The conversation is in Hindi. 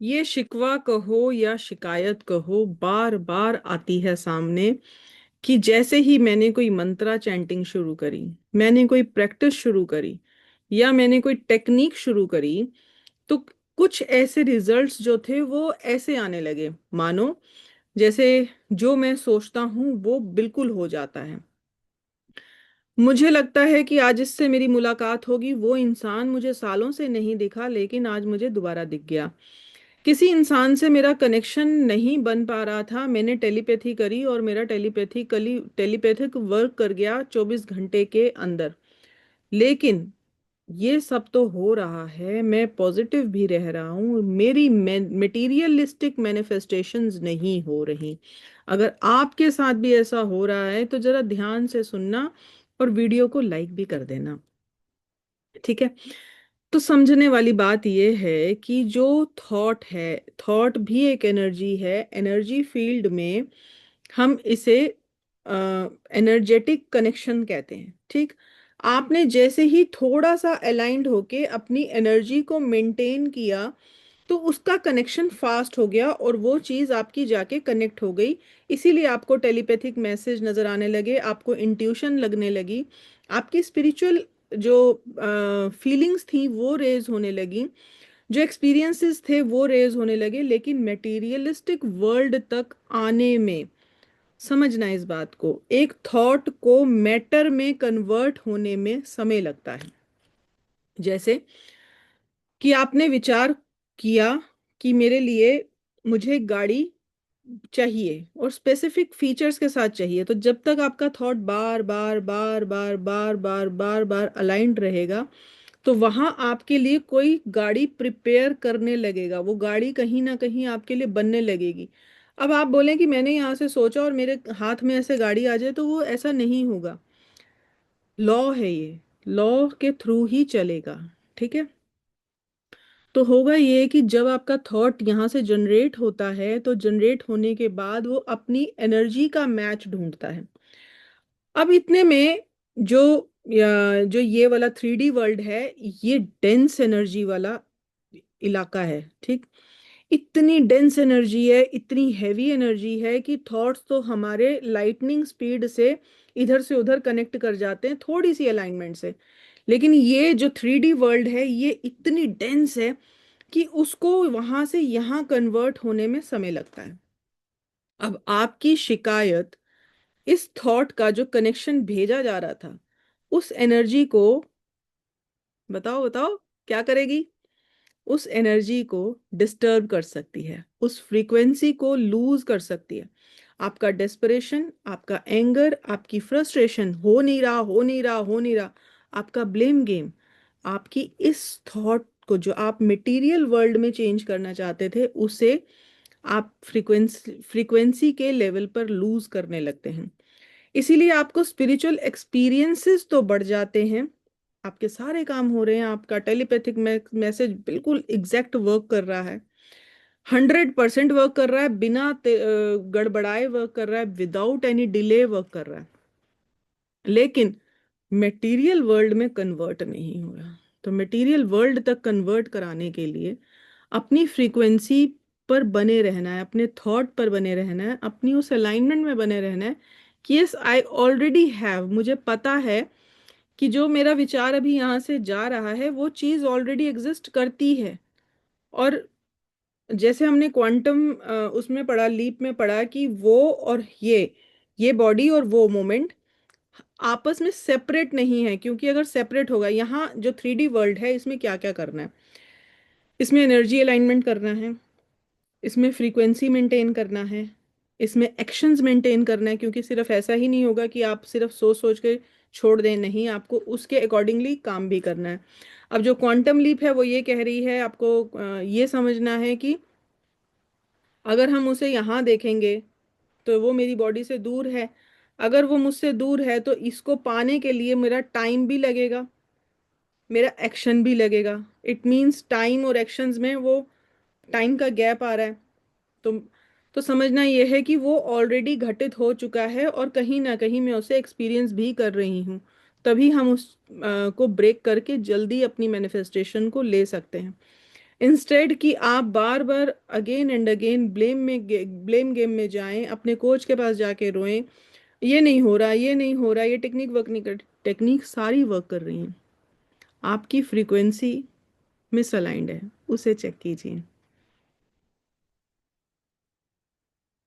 ये शिकवा कहो या शिकायत कहो, बार बार आती है सामने कि जैसे ही मैंने कोई मंत्रा चैंटिंग शुरू करी, मैंने कोई प्रैक्टिस शुरू करी या मैंने कोई टेक्निक शुरू करी, तो कुछ ऐसे रिजल्ट्स जो थे वो ऐसे आने लगे, मानो जैसे जो मैं सोचता हूँ वो बिल्कुल हो जाता है। मुझे लगता है कि आज इससे मेरी मुलाकात होगी, वो इंसान मुझे सालों से नहीं दिखा लेकिन आज मुझे दोबारा दिख गया। किसी इंसान से मेरा कनेक्शन नहीं बन पा रहा था, मैंने टेलीपैथी करी और मेरा टेलीपैथिक वर्क कर गया 24 घंटे के अंदर। लेकिन ये सब तो हो रहा है, मैं पॉजिटिव भी रह रहा हूँ, मेरी मेटीरियलिस्टिक मैनिफेस्टेशंस नहीं हो रही। अगर आपके साथ भी ऐसा हो रहा है तो जरा ध्यान से सुनना और वीडियो को लाइक भी कर देना, ठीक है। तो समझने वाली बात यह है कि जो थॉट है, थॉट भी एक एनर्जी है। एनर्जी फील्ड में हम इसे एनर्जेटिक कनेक्शन कहते हैं, ठीक। आपने जैसे ही थोड़ा सा अलाइंड होके अपनी एनर्जी को मेंटेन किया तो उसका कनेक्शन फास्ट हो गया और वो चीज़ आपकी जाके कनेक्ट हो गई। इसीलिए आपको टेलीपैथिक मैसेज नज़र आने लगे, आपको इंट्यूशन लगने लगी, आपकी स्पिरिचुअल जो फीलिंग्स थी वो रेज होने लगी, जो एक्सपीरियंसेस थे वो रेज होने लगे। लेकिन मटेरियलिस्टिक वर्ल्ड तक आने में, समझना इस बात को, एक थॉट को मैटर में कन्वर्ट होने में समय लगता है। जैसे कि आपने विचार किया कि मेरे लिए, मुझे एक गाड़ी चाहिए और स्पेसिफिक फीचर्स के साथ चाहिए, तो जब तक आपका थॉट बार बार बार बार बार बार बार बार अलाइंड रहेगा तो वहां आपके लिए कोई गाड़ी प्रिपेयर करने लगेगा, वो गाड़ी कहीं ना कहीं आपके लिए बनने लगेगी। अब आप बोलें कि मैंने यहाँ से सोचा और मेरे हाथ में ऐसे गाड़ी आ जाए, तो वो ऐसा नहीं होगा। लॉ है ये, लॉ के थ्रू ही चलेगा, ठीक है। तो होगा ये कि जब आपका थॉट यहाँ से जनरेट होता है तो जनरेट होने के बाद वो अपनी एनर्जी का मैच ढूंढता है। अब इतने में जो जो ये वाला 3D वर्ल्ड है, ये डेंस एनर्जी वाला इलाका है, ठीक। इतनी डेंस एनर्जी है, इतनी हैवी एनर्जी है कि थॉट्स तो हमारे लाइटनिंग स्पीड से इधर से उधर कनेक्ट कर जाते हैं थोड़ी सी अलाइनमेंट से। लेकिन ये जो 3D वर्ल्ड है ये इतनी डेंस है कि उसको वहां से यहाँ कन्वर्ट होने में समय लगता है। अब आपकी शिकायत, इस थॉट का जो कनेक्शन भेजा जा रहा था, उस एनर्जी को, बताओ बताओ क्या करेगी, उस एनर्जी को डिस्टर्ब कर सकती है, उस फ्रीक्वेंसी को लूज कर सकती है। आपका डेस्परेशन, आपका एंगर, आपकी फ्रस्ट्रेशन, हो नहीं रहा हो नहीं रहा हो नहीं रहा, आपका ब्लेम गेम, आपकी इस थॉट को जो आप मटेरियल वर्ल्ड में चेंज करना चाहते थे उसे आप फ्रीक्वेंसी के लेवल पर लूज करने लगते हैं। इसीलिए आपको स्पिरिचुअल एक्सपीरियंसेस तो बढ़ जाते हैं, आपके सारे काम हो रहे हैं, आपका टेलीपैथिक मैसेज बिल्कुल एग्जैक्ट वर्क कर रहा है, 100% वर्क कर रहा है, बिना गड़बड़ाए वर्क कर रहा है, विदाउट एनी डिले वर्क कर रहा है। लेकिन मटेरियल वर्ल्ड में कन्वर्ट नहीं हो रहा। तो मटेरियल वर्ल्ड तक कन्वर्ट कराने के लिए अपनी फ्रीक्वेंसी पर बने रहना है, अपने थॉट पर बने रहना है, अपनी उस अलाइनमेंट में बने रहना है कि यस आई ऑलरेडी हैव, मुझे पता है कि जो मेरा विचार अभी यहाँ से जा रहा है वो चीज़ ऑलरेडी एग्जिस्ट करती है। और जैसे हमने क्वांटम उसमें पढ़ा, लीप में पढ़ा कि वो और ये बॉडी और वो मोमेंट आपस में सेपरेट नहीं है, क्योंकि अगर सेपरेट होगा, यहाँ जो 3D वर्ल्ड है इसमें क्या क्या करना है, इसमें एनर्जी अलाइनमेंट करना है, इसमें फ्रीक्वेंसी मेंटेन करना है, इसमें एक्शंस मेंटेन करना है, क्योंकि सिर्फ ऐसा ही नहीं होगा कि आप सिर्फ सोच सोच के छोड़ दें, नहीं, आपको उसके अकॉर्डिंगली काम भी करना है। अब जो क्वांटम लीप है वो ये कह रही है आपको, ये समझना है कि अगर हम उसे यहाँ देखेंगे तो वो मेरी बॉडी से दूर है, अगर वो मुझसे दूर है तो इसको पाने के लिए मेरा टाइम भी लगेगा, मेरा एक्शन भी लगेगा। इट मीन्स टाइम और एक्शंस में वो टाइम का गैप आ रहा है। तो तो समझना यह है कि वो ऑलरेडी घटित हो चुका है और कहीं ना कहीं मैं उसे एक्सपीरियंस भी कर रही हूँ। तभी हम उस को ब्रेक करके जल्दी अपनी मैनिफेस्टेशन को ले सकते हैं। इंस्टेड कि आप बार बार again and again blame game में जाएं, अपने कोच के पास जाके रोएं, ये नहीं हो रहा, ये नहीं हो रहा, ये टेक्निक वर्क नहीं कर, टेक्निक सारी वर्क कर रही हैं। आपकी फ्रीक्वेंसी मिसअलाइंड है, उसे चेक कीजिए।